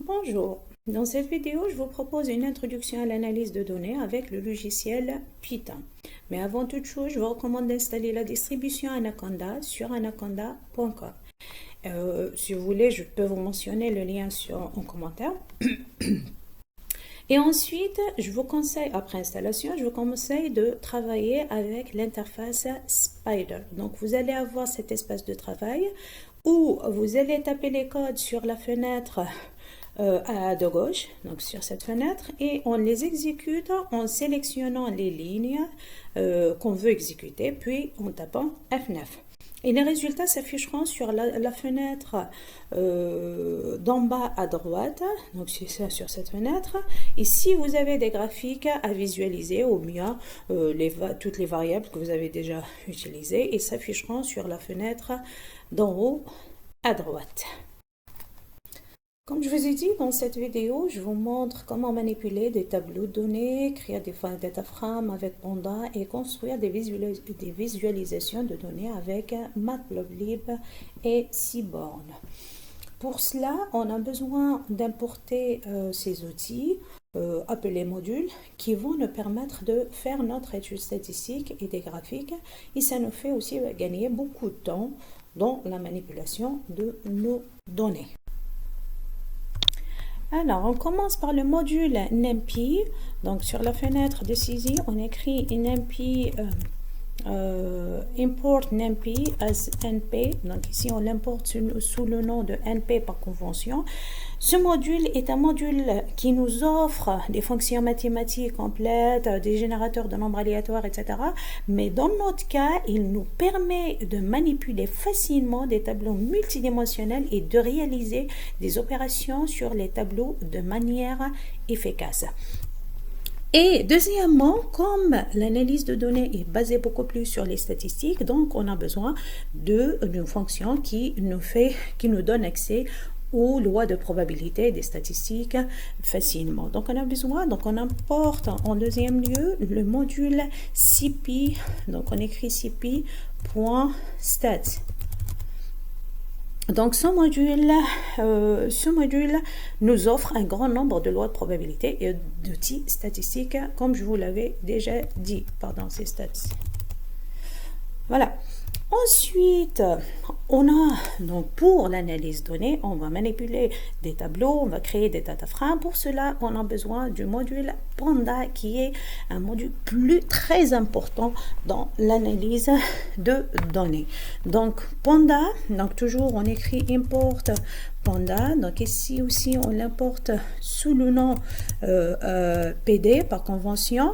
Bonjour, dans cette vidéo, je vous propose une introduction à l'analyse de données avec le logiciel Python. Mais avant toute chose, je vous recommande d'installer la distribution Anaconda sur anaconda.com. Si vous voulez, je peux vous mentionner le lien en commentaire. Et ensuite, après installation, je vous conseille de travailler avec l'interface Spider. Donc, vous allez avoir cet espace de travail où vous allez taper les codes sur la fenêtre de gauche, donc sur cette fenêtre, et on les exécute en sélectionnant les lignes qu'on veut exécuter, puis en tapant F9. Et les résultats s'afficheront sur la fenêtre d'en bas à droite, donc c'est ça sur cette fenêtre. Et si vous avez des graphiques à visualiser, au mieux toutes les variables que vous avez déjà utilisées, ils s'afficheront sur la fenêtre d'en haut à droite. Comme je vous ai dit dans cette vidéo, je vous montre comment manipuler des tableaux de données, créer des data frames avec Panda et construire des visualisations de données avec Matplotlib et Seaborn. Pour cela, on a besoin d'importer ces outils appelés modules qui vont nous permettre de faire notre étude statistique et des graphiques, et ça nous fait aussi gagner beaucoup de temps dans la manipulation de nos données. Alors, on commence par le module NumPy. Donc, sur la fenêtre de saisie, on écrit NumPy import NumPy as NP. Donc, ici, on l'importe sous le nom de NP par convention. Ce module est un module qui nous offre des fonctions mathématiques complètes, des générateurs de nombres aléatoires, etc. Mais dans notre cas, il nous permet de manipuler facilement des tableaux multidimensionnels et de réaliser des opérations sur les tableaux de manière efficace. Et deuxièmement, comme l'analyse de données est basée beaucoup plus sur les statistiques, donc on a besoin d'une fonction qui nous donne accès aux lois de probabilité des statistiques facilement. Donc on importe en deuxième lieu le module CP. Donc on écrit cp.stats. Donc ce module nous offre un grand nombre de lois de probabilité et d'outils statistiques, comme je vous l'avais déjà dit. Pardon, c'est stats. Voilà. Ensuite, donc pour l'analyse donnée, on va manipuler des tableaux, on va créer des data frames. Pour cela, on a besoin du module Panda, qui est un module très important dans l'analyse de données. Donc Panda, donc toujours on écrit import Panda. Donc ici aussi on l'importe sous le nom PD par convention.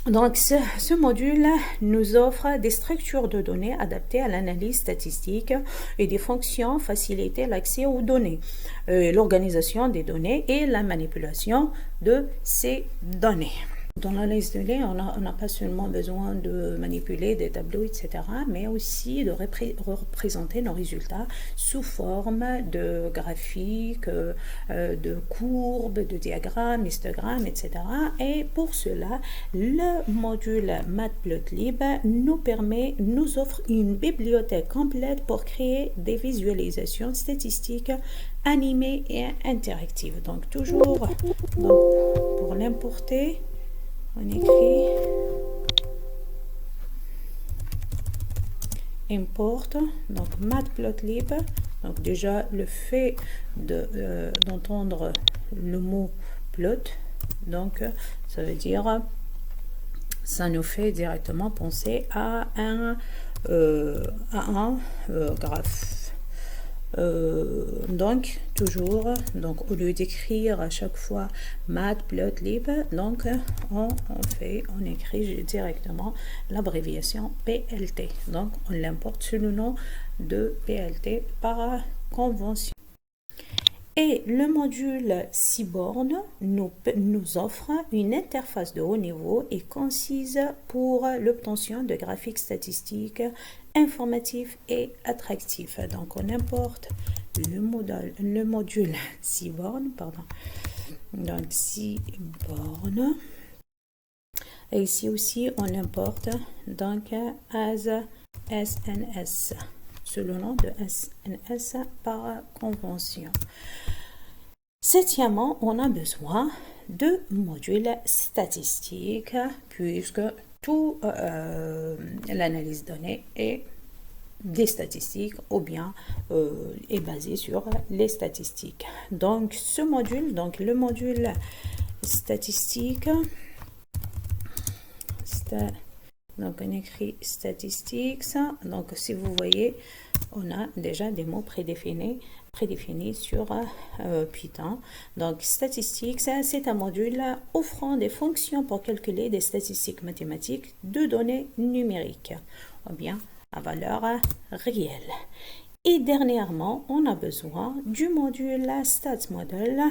Donc, ce module nous offre des structures de données adaptées à l'analyse statistique et des fonctions faciliter l'accès aux données, l'organisation des données et la manipulation de ces données. Dans l'analyse de données, on n'a pas seulement besoin de manipuler des tableaux, etc., mais aussi de représenter nos résultats sous forme de graphiques, de courbes, de diagrammes, histogrammes, etc. Et pour cela, le module Matplotlib nous offre une bibliothèque complète pour créer des visualisations statistiques animées et interactives. Donc toujours pour l'importer, on écrit import, donc Matplotlib. Donc déjà le fait d'entendre le mot plot, donc ça veut dire, ça nous fait directement penser à un graphe. Donc toujours, donc au lieu d'écrire à chaque fois Matplotlib, donc on écrit directement l'abréviation PLT. Donc on l'importe sous le nom de PLT par convention. Et le module Seaborn nous offre une interface de haut niveau et concise pour l'obtention de graphiques statistiques informatifs et attractifs. Donc on importe le module Seaborn, donc Seaborn. Et ici aussi on l'importe donc as SNS. Sous le nom de SNS par convention. Septièmement, on a besoin de modules statistiques puisque tout l'analyse donnée est des statistiques ou bien est basé sur les statistiques. Donc ce module, donc le module statistique, donc on écrit statistiques, donc si vous voyez, on a déjà des mots prédéfinis sur Python. Donc statistiques, c'est un module offrant des fonctions pour calculer des statistiques mathématiques de données numériques ou bien à valeur réelle. Et dernièrement, on a besoin du module StatsModel.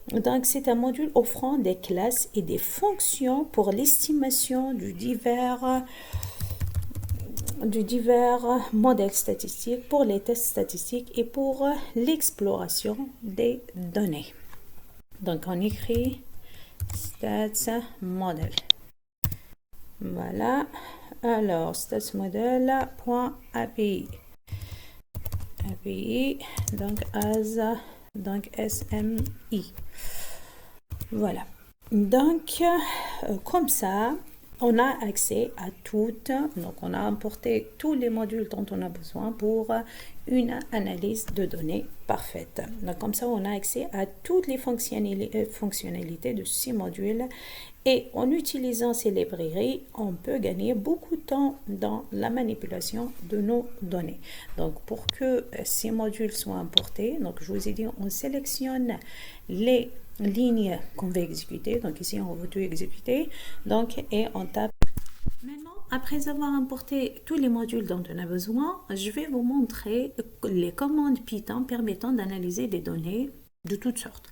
Donc, c'est un module offrant des classes et des fonctions pour l'estimation du divers modèles statistiques, pour les tests statistiques et pour l'exploration des données. Donc, on écrit StatsModel. Voilà. Alors, statsmodel.api. API, donc SMI. Voilà. Donc, comme ça, on a accès à toutes. Donc, on a importé tous les modules dont on a besoin pour une analyse de données parfaite. Donc, comme ça, on a accès à toutes les fonctionnalités de ces modules. Et en utilisant ces librairies, on peut gagner beaucoup de temps dans la manipulation de nos données. Donc, pour que ces modules soient importés, donc je vous ai dit, on sélectionne les lignes qu'on va exécuter. Donc, ici, on va tout exécuter. Donc, et on tape. Maintenant, après avoir importé tous les modules dont on a besoin, je vais vous montrer les commandes Python permettant d'analyser des données de toutes sortes.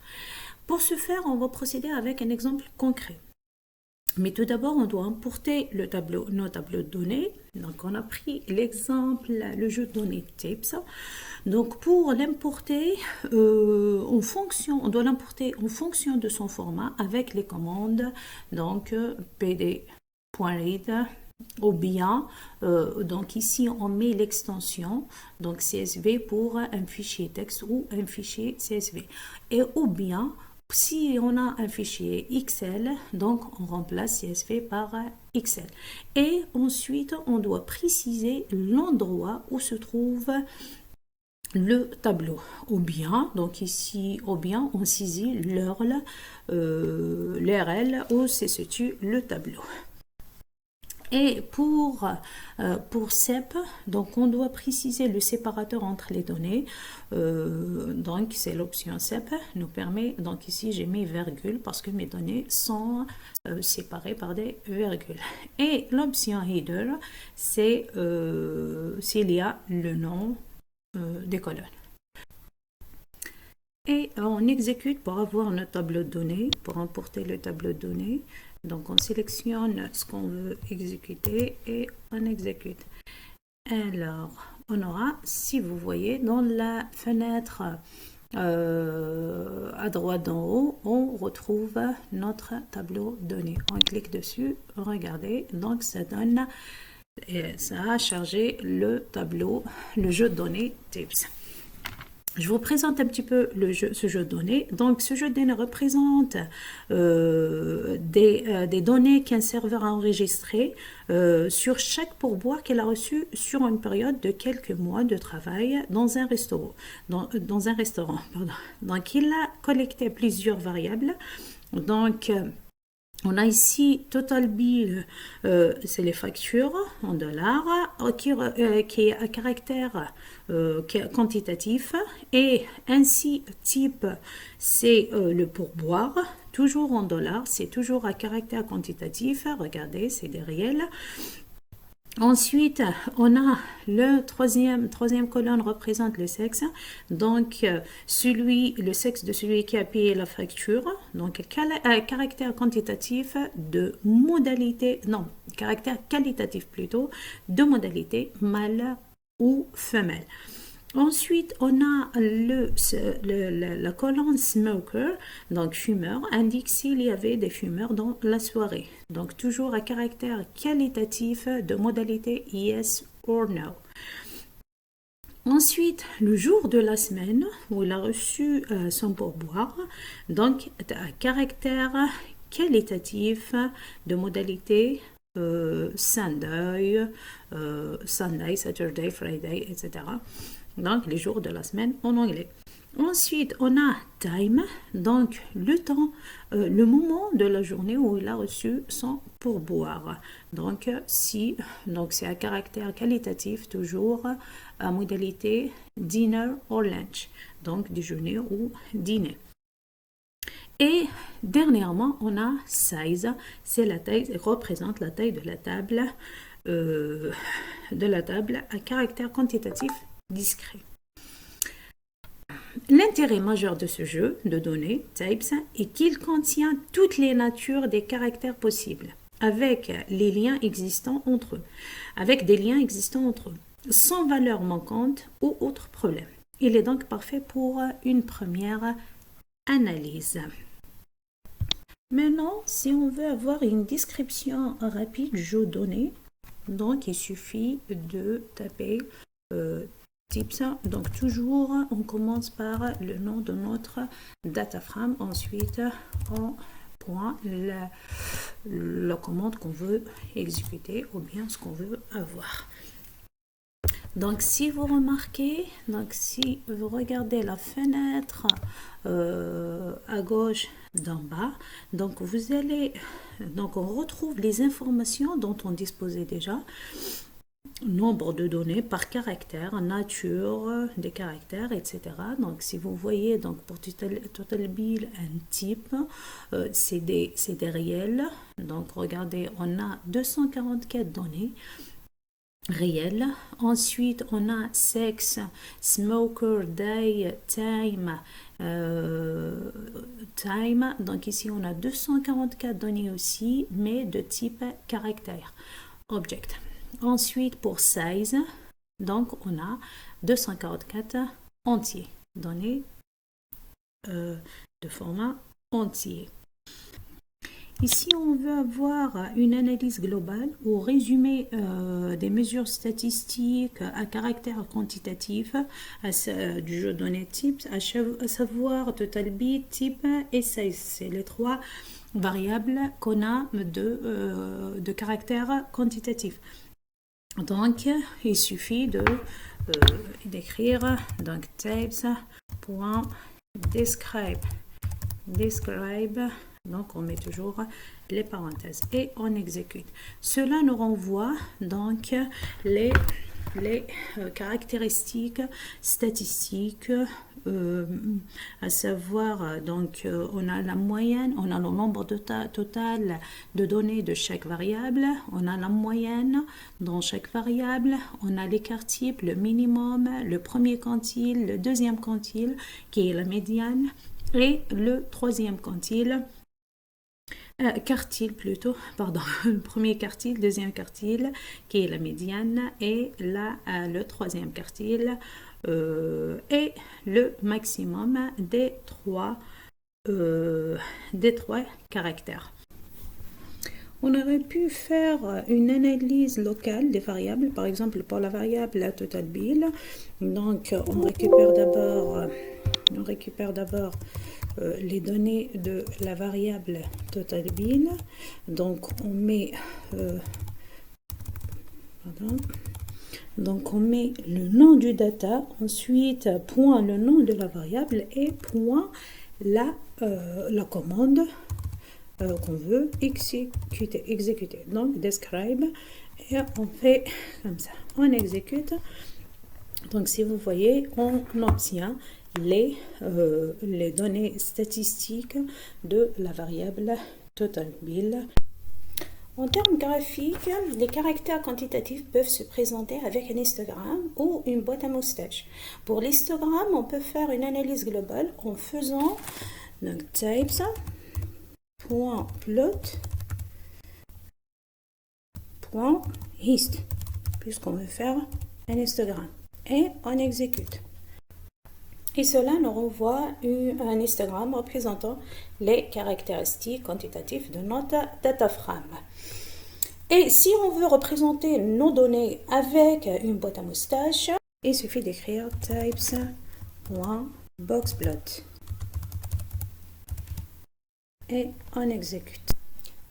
Pour ce faire, on va procéder avec un exemple concret. Mais tout d'abord, on doit importer nos tableaux de données. Donc, on a pris l'exemple, le jeu de données Tips. Donc, pour l'importer, on doit l'importer en fonction de son format avec les commandes, donc pd.read ou bien, donc ici, on met l'extension, donc CSV pour un fichier texte ou un fichier CSV. Et ou bien, si on a un fichier Excel, donc on remplace CSV par Excel. Et ensuite, on doit préciser l'endroit où se trouve le tableau. Ou bien, donc ici, ou bien on saisit l'URL où se situe le tableau. Et pour CEP, donc on doit préciser le séparateur entre les données. Donc c'est l'option CEP nous permet, donc ici j'ai mis virgule parce que mes données sont séparées par des virgules. Et l'option header, c'est s'il y a le nom des colonnes. Et on exécute pour avoir notre tableau de données, pour importer le tableau de données. Donc, on sélectionne ce qu'on veut exécuter et on exécute. Alors, on aura, si vous voyez, dans la fenêtre à droite d'en haut, on retrouve notre tableau de données. On clique dessus, regardez, donc ça donne, ça a chargé le tableau, le jeu de données Tips. Je vous présente un petit peu ce jeu de données. Donc, ce jeu de données représente des données qu'un serveur a enregistrées sur chaque pourboire qu'elle a reçu sur une période de quelques mois de travail dans un restaurant. Dans un restaurant, pardon. Donc, il a collecté plusieurs variables. Donc, on a ici Total Bill, c'est les factures en dollars, qui est à caractère quantitatif, et ainsi type, c'est le pourboire, toujours en dollars, c'est toujours à caractère quantitatif, regardez, c'est des réels. Ensuite, on a le troisième colonne représente le sexe, donc le sexe de celui qui a payé la facture, donc caractère quantitatif de modalité, non, caractère qualitatif plutôt, de modalité mâle ou femelle. Ensuite, on a la colonne smoker, donc fumeur, indique s'il y avait des fumeurs dans la soirée. Donc, toujours à caractère qualitatif de modalité yes or no. Ensuite, le jour de la semaine où il a reçu son pourboire, donc à caractère qualitatif de modalité Sunday, Sunday, Saturday, Friday, etc. Donc les jours de la semaine en anglais. Ensuite, on a time, donc le temps, le moment de la journée où il a reçu son pourboire. Donc, donc c'est à caractère qualitatif, toujours à modalité dinner or lunch, donc déjeuner ou dîner. Et dernièrement, on a size, c'est la taille, représente la taille de la table à caractère quantitatif discret. L'intérêt majeur de ce jeu de données, types, est qu'il contient toutes les natures des caractères possibles, avec les liens existants entre eux, sans valeur manquante ou autre problème. Il est donc parfait pour une première analyse. Maintenant, si on veut avoir une description rapide du jeu donné, donc il suffit de taper types. Donc toujours, on commence par le nom de notre data frame. Ensuite, on prend la commande qu'on veut exécuter ou bien ce qu'on veut avoir. Donc si vous remarquez, donc si vous regardez la fenêtre à gauche d'en bas, donc on retrouve les informations dont on disposait déjà. Nombre de données par caractère, nature des caractères, etc. Donc si vous voyez, donc pour total bill un type, c'est des réels. Donc regardez, on a 244 données réelles. Ensuite on a sexe, smoker, day, time, donc ici on a 244 données aussi, mais de type caractère, object. Ensuite, pour size, donc on a 244 entiers, données de format entier. Ici, on veut avoir une analyse globale ou résumé des mesures statistiques à caractère quantitatif du jeu de données types, à savoir total bit, type et size. C'est les trois variables qu'on a de caractère quantitatif. Donc, il suffit d'écrire donc types.describe. Donc, on met toujours les parenthèses et on exécute. Cela nous renvoie donc les caractéristiques statistiques, à savoir donc on a la moyenne, on a le nombre total de données de chaque variable, on a la moyenne dans chaque variable, on a l'écart type, le minimum, le premier quantile, le deuxième quantile qui est la médiane et le troisième quantile. Quartile plutôt, pardon, le premier quartile, deuxième quartile qui est la médiane et le troisième quartile et le maximum des trois caractères. On aurait pu faire une analyse locale des variables, par exemple pour la variable total bill. Donc on récupère d'abord les données de la variable total bill. Donc on met le nom du data, ensuite point le nom de la variable et point la commande qu'on veut exécuter. Donc describe et on fait comme ça, on exécute. Donc si vous voyez, on obtient les données statistiques de la variable total bill. En termes graphiques, les caractères quantitatifs peuvent se présenter avec un histogramme ou une boîte à moustaches. Pour l'histogramme, on peut faire une analyse globale en faisant donc types.plot.hist, puisqu'on veut faire un histogramme. Et on exécute. Et cela nous renvoie un histogramme représentant les caractéristiques quantitatives de notre data frame. Et si on veut représenter nos données avec une boîte à moustaches, Il suffit d'écrire types.boxplot et on exécute.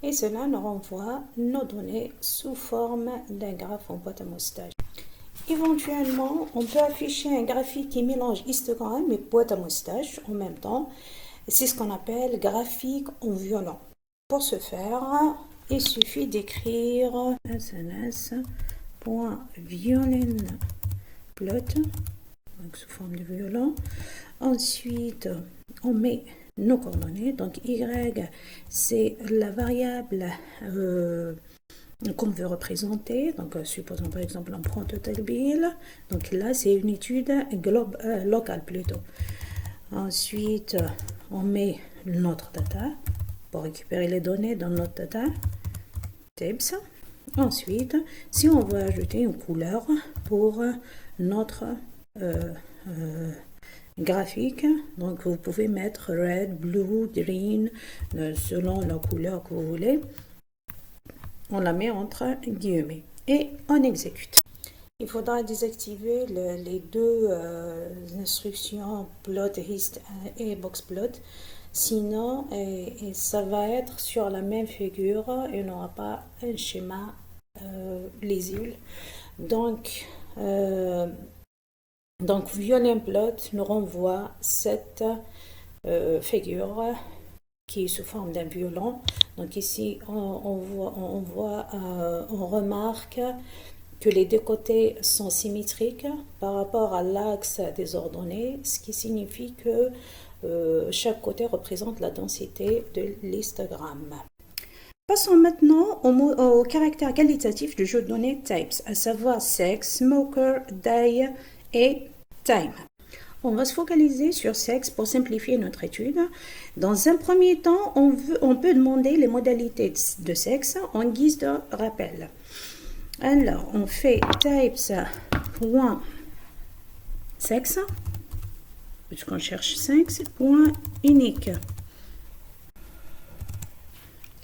Et cela nous renvoie nos données sous forme d'un graphe en boîte à moustache. Éventuellement, on peut afficher un graphique qui mélange histogramme et boîte à moustache en même temps. C'est ce qu'on appelle graphique en violon. Pour ce faire, il suffit d'écrire sns.violinplot, donc sous forme de violon. Ensuite, on met nos coordonnées. Donc y, c'est la variable qu'on veut représenter. Donc supposons par exemple on prend total bill. Donc là c'est une étude locale plutôt. Ensuite on met notre data pour récupérer les données dans notre data types. Ensuite si on veut ajouter une couleur pour notre graphique, donc vous pouvez mettre red, blue, green selon la couleur que vous voulez. On la met entre guillemets et on exécute. Il faudra désactiver les deux instructions plot hist et boxplot, sinon ça va être sur la même figure et on n'aura pas un schéma lisible. Donc violinplot nous renvoie cette figure qui est sous forme d'un violon. Donc ici, on remarque que les deux côtés sont symétriques par rapport à l'axe des ordonnées, ce qui signifie que chaque côté représente la densité de l'histogramme. Passons maintenant au caractère qualitatif du jeu de données types, à savoir sex, smoker, day et time. On va se focaliser sur sexe pour simplifier notre étude. Dans un premier temps, on peut demander les modalités de sexe en guise de rappel. Alors, on fait types.sexe, puisqu'on cherche sexe, point unique.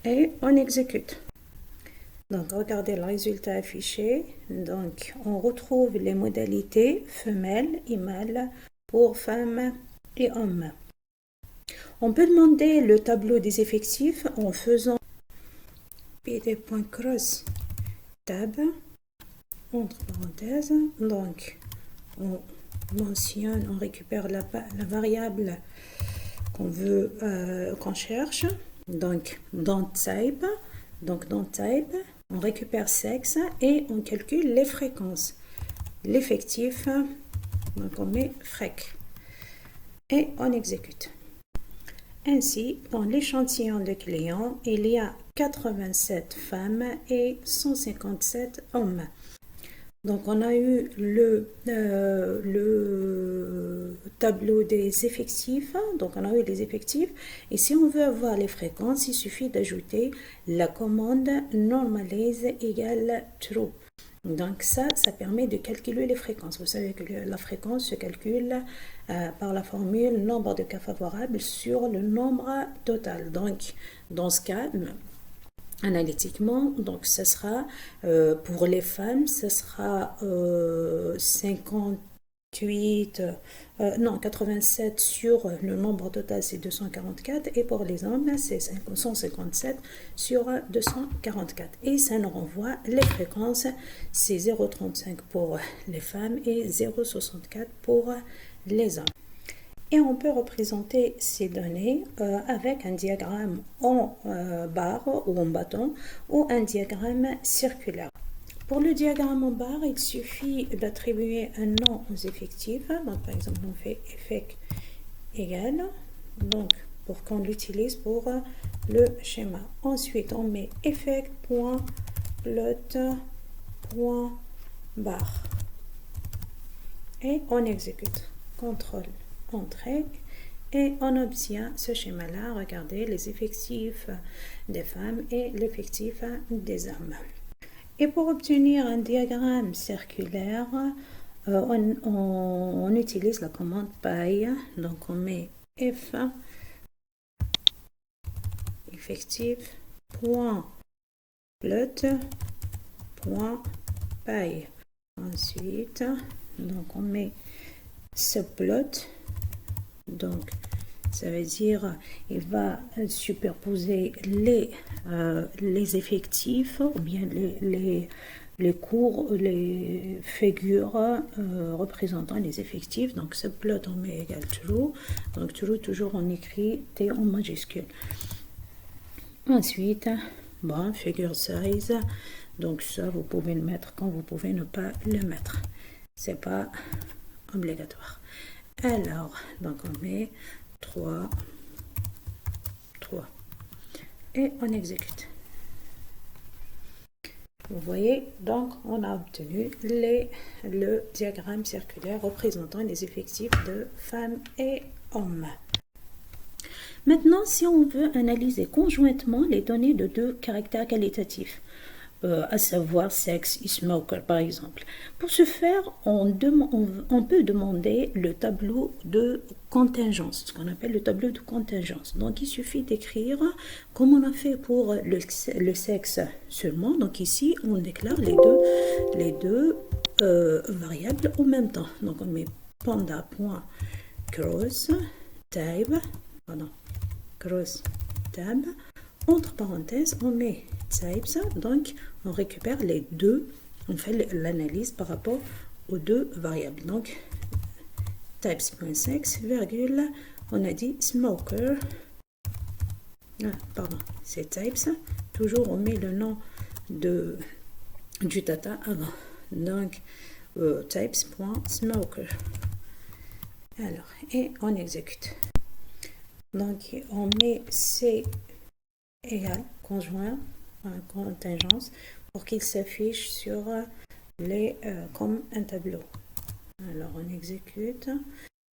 Et on exécute. Donc, regardez le résultat affiché. Donc, on retrouve les modalités femelle et mâle pour femmes et hommes. On peut demander le tableau des effectifs en faisant pd.cross tab entre parenthèses. Donc, on mentionne, on récupère la variable qu'on veut, qu'on cherche. Donc, dans type, on récupère sexe et on calcule les fréquences. L'effectif, donc on met frec et on exécute. Ainsi, dans l'échantillon de clients, il y a 87 femmes et 157 hommes. Donc on a eu le tableau des effectifs, donc on a eu les effectifs, et si on veut avoir les fréquences, il suffit d'ajouter la commande normalise égale true. Donc ça permet de calculer les fréquences. Vous savez que la fréquence se calcule par la formule nombre de cas favorables sur le nombre total. Donc dans ce cas, analytiquement, donc ce sera pour les femmes, ce sera 87 sur le nombre total, c'est 244, et pour les hommes, c'est 157 sur 244. Et ça nous renvoie les fréquences, c'est 0,35 pour les femmes et 0,64 pour les hommes. Et on peut représenter ces données avec un diagramme en barre ou en bâton ou un diagramme circulaire. Pour le diagramme en barre, il suffit d'attribuer un nom aux effectifs. Donc, par exemple, on fait effect égal, donc pour qu'on l'utilise pour le schéma. Ensuite, on met effect.plot.barre et on exécute. Contrôle entrée et on obtient ce schéma-là. Regardez les effectifs des femmes et l'effectif des hommes. Et pour obtenir un diagramme circulaire, on utilise la commande py. Donc on met f effectif point plot point py. Ensuite Donc on met subplot, donc ça veut dire il va superposer les effectifs ou bien les cours, les figures représentant les effectifs. Donc subplot on met égal true, donc true toujours on écrit T en majuscule. Ensuite, bon, figure size, donc ça vous pouvez le mettre quand vous pouvez ne pas le mettre, c'est pas obligatoire. Alors, donc on met 3 et on exécute. Vous voyez, donc on a obtenu le diagramme circulaire représentant les effectifs de femmes et hommes. Maintenant, si on veut analyser conjointement les données de deux caractères qualitatifs, à savoir sexe et smoker par exemple. Pour ce faire, on peut demander le tableau de contingence, ce qu'on appelle le tableau de contingence. Donc il suffit d'écrire comme on a fait pour le sexe seulement. Donc ici, on déclare les deux variables en même temps. Donc on met panda.cross tab, cross tab, entre parenthèses, on met types, donc on récupère les deux, on fait l'analyse par rapport aux deux variables. Donc types.sex, virgule, on a dit smoker, c'est types, toujours on met le nom du data avant, donc types.smoker. Alors, et on exécute. Donc on met C égale conjoint contingence pour qu'il s'affiche sur comme un tableau. Alors on exécute,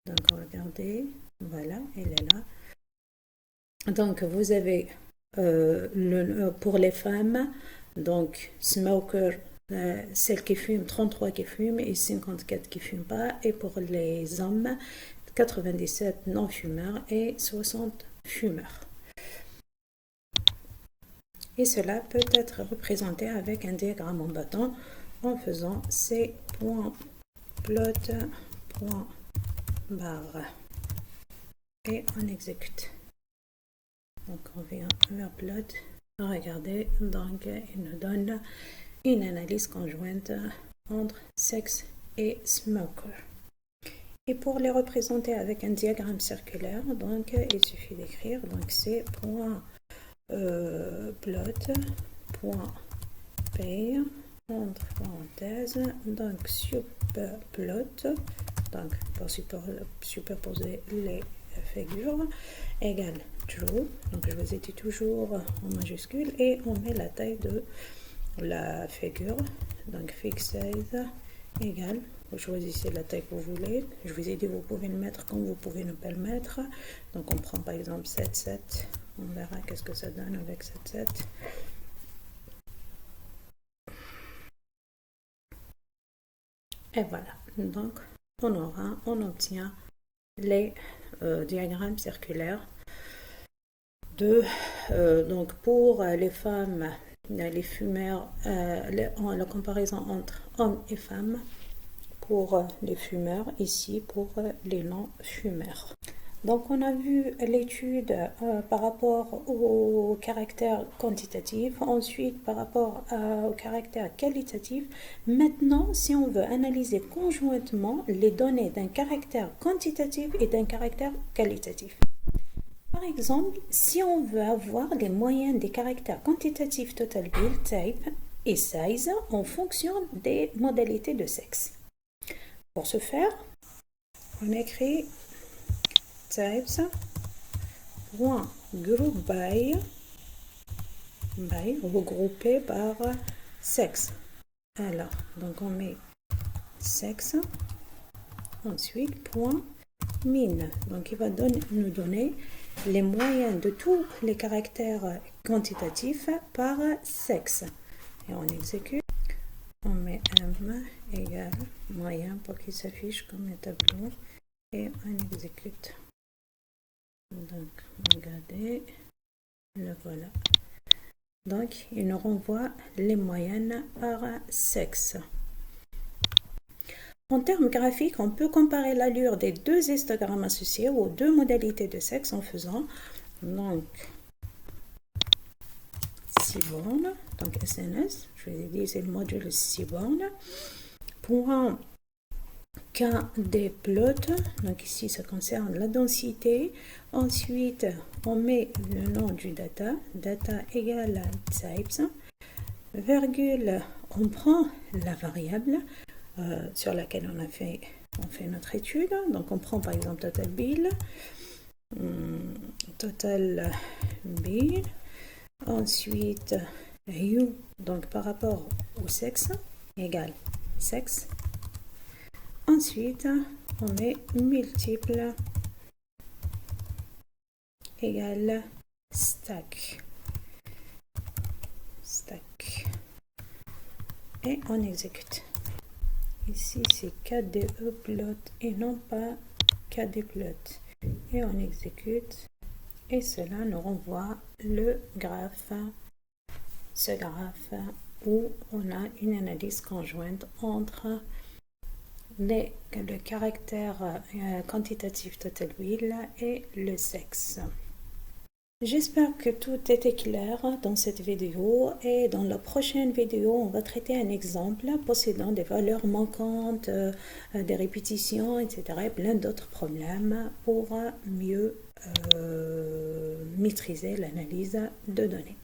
donc regardez, voilà, elle est là. Donc vous avez pour les femmes, donc smoker, celle qui fume, 33 qui fument et 54 qui fument pas, et pour les hommes 97 non fumeurs et 60 fumeurs. Et cela peut être représenté avec un diagramme en bâton en faisant c.plot.bar. Et on exécute. Donc on vient vers plot. Regardez, donc il nous donne une analyse conjointe entre sexe et smoker. Et pour les représenter avec un diagramme circulaire, donc il suffit d'écrire donc plot.pay entre parenthèses, donc subplot, donc pour superposer les figures, égale true, donc je vous ai dit toujours en majuscule, et on met la taille de la figure, donc fig size égale, vous choisissez la taille que vous voulez, je vous ai dit vous pouvez le mettre comme vous pouvez ne pas le mettre, donc on prend par exemple 7,7, on verra qu'est-ce que ça donne avec 7,7. Et voilà, donc on obtient les diagrammes circulaires donc pour les femmes, les fumeurs, la comparaison entre hommes et femmes pour les fumeurs, ici pour les non-fumeurs. Donc on a vu l'étude par rapport au caractère quantitatif, ensuite par rapport au caractère qualitatif. Maintenant, si on veut analyser conjointement les données d'un caractère quantitatif et d'un caractère qualitatif. Par exemple, si on veut avoir les moyennes des caractères quantitatifs total bill, type et size en fonction des modalités de sexe. Pour ce faire, on écrit types group by regroupé par sexe. Alors, donc on met sexe, ensuite point min. Donc il va nous donner les moyens de tous les caractères quantitatifs par sexe. Et on exécute. On met m égale moyen pour qu'il s'affiche comme un tableau. Et on exécute. Donc, regardez, le voilà. Donc, il nous renvoie les moyennes par sexe. En termes graphiques, on peut comparer l'allure des deux histogrammes associés aux deux modalités de sexe en faisant donc 6 bornes, donc SNS, je vous ai dit c'est le module 6 bornes. Pour un KD plot, donc ici ça concerne la densité. Ensuite, on met le nom du data, data égale types, virgule, on prend la variable sur laquelle on fait notre étude. Donc on prend par exemple total bill, ensuite hue, donc par rapport au sexe, égale sexe. Ensuite, on met multiple égale stack. Et on exécute. Ici, c'est KDE plot et non pas KD plot. Et on exécute. Et cela nous renvoie le graphe, ce graphe où on a une analyse conjointe entre le caractère quantitatif total will et le sexe. J'espère que tout était clair dans cette vidéo et dans la prochaine vidéo, on va traiter un exemple possédant des valeurs manquantes, des répétitions, etc. et plein d'autres problèmes pour mieux maîtriser l'analyse de données.